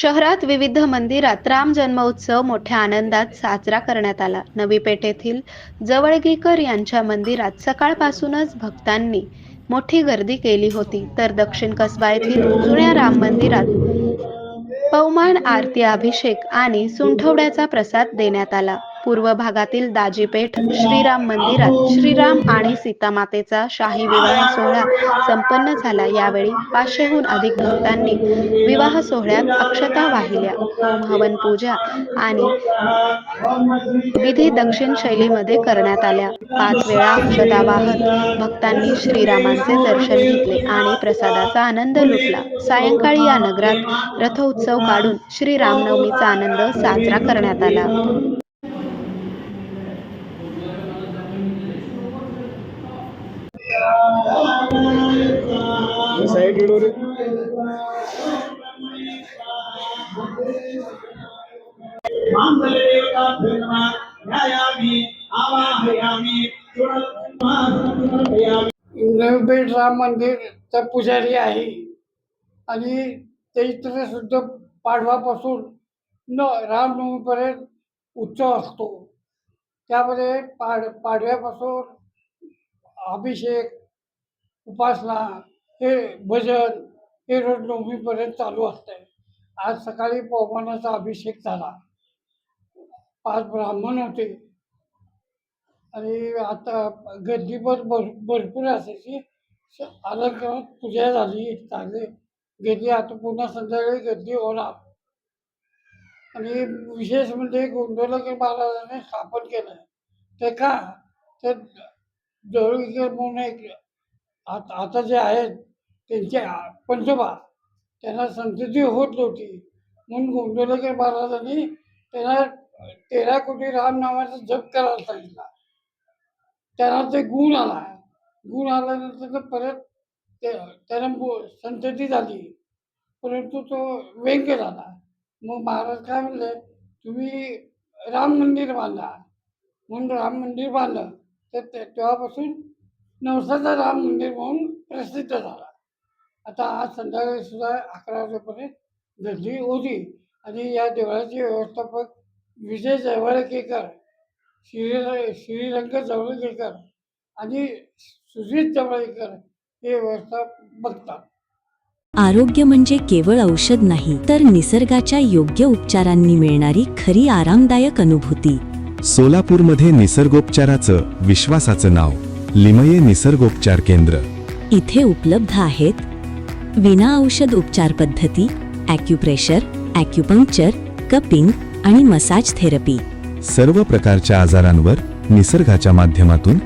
शहरात विविध मंदिरात राम जन्मोत्सव मोठ्या आनंदात साजरा करण्यात आला. नवी पेठेतील जवळगीकर यांच्या मंदिरात सकाळपासूनच भक्तांनी मोठी गर्दी केली होती, तर दक्षिण कसबा येथील जुन्या राम मंदिरात पवमान आरती, अभिषेक आणि सुंठवड्याचा प्रसाद देण्यात आला. पूर्व भागातील दाजीपेठ श्रीराम मंदिरात श्रीराम आणि सीतामातेचा शाही विवाह सोहळा संपन्न झाला. यावेळी 500हून अधिक भक्तांनी विवाह सोहळ्यात अक्षता वाहिल्या. होम हवन पूजा आणि विधी दक्षिण शैलीमध्ये करण्यात आल्या. 5 वेळा अक्षता वाहत भक्तांनी श्रीरामांचे दर्शन घेतले आणि प्रसादाचा आनंद लुटला. सायंकाळी या नगरात रथोत्सव काढून श्रीरामनवमीचा आनंद साजरा करण्यात आला. नवपेठ राम मंदिरचा पुजारी आहे आणि ते इथे सुद्धा पाडवापासून रामनवमीपर्यंत उत्सव असतो. त्यामध्ये पाडव्यापासून अभिषेक, उपासना, हे भजन हे रोज नवमीपर्यंत चालू असते. आज सकाळी पवमानाचा अभिषेक झाला. 5 ब्राह्मण होते आणि आता गर्दी पण भरपूर असायची. अलंकारात पूजा झाली चांगली गर्दी. आता पुन्हा संध्याकाळी गर्दी होणार. आणि विशेष म्हणजे गोंंदवलेकर महाराजांनी स्थापन केलं. ते का तर जवळगीकर म्हणून एक आता जे आहेत त्यांचे पंजोबा, त्यांना संतती होत नव्हती म्हणून गोंंदवलेकर महाराजांनी त्यांना 13 कोटी राम नावाचा जप करायला सांगितला. त्यांना ते गुण आल्यानंतर परत त्याला संतती झाली, परंतु तो व्यंग्य झाला. मग महाराज काय म्हणले, तुम्ही राम मंदिर बांधा म्हणून राम मंदिर बांधलं. तर तेव्हापासून नवसाचा राम मंदिर म्हणून प्रसिद्ध झाला. आता आज संध्याकाळी सुद्धा 11 वाजेपर्यंत गर्दी होती. आणि या देवळाचे व्यवस्थापक विजय जवळगीकर, श्रीरंग जवळगीकर आणि सुजित जवळगीकर हे व्यवस्था बघतात. आरोग्य म्हणजे केवळ औषध नाही, तर निसर्गाच्या योग्य उपचारांनी मिळणारी खरी आरामदायक अनुभूती. सोलापूरमध्ये निसर्गोपचाराचं विश्वासाचं नाव लिमये निसर्गोपचार केंद्र. इथे उपलब्ध आहेत विना औषध उपचार पद्धती, ॲक्युप्रेशर, ॲक्युपंक्चर, कपिंग आणि मसाज थेरपी. सर्व प्रकारच्या आजारांवर निसर्गाच्या माध्यमातून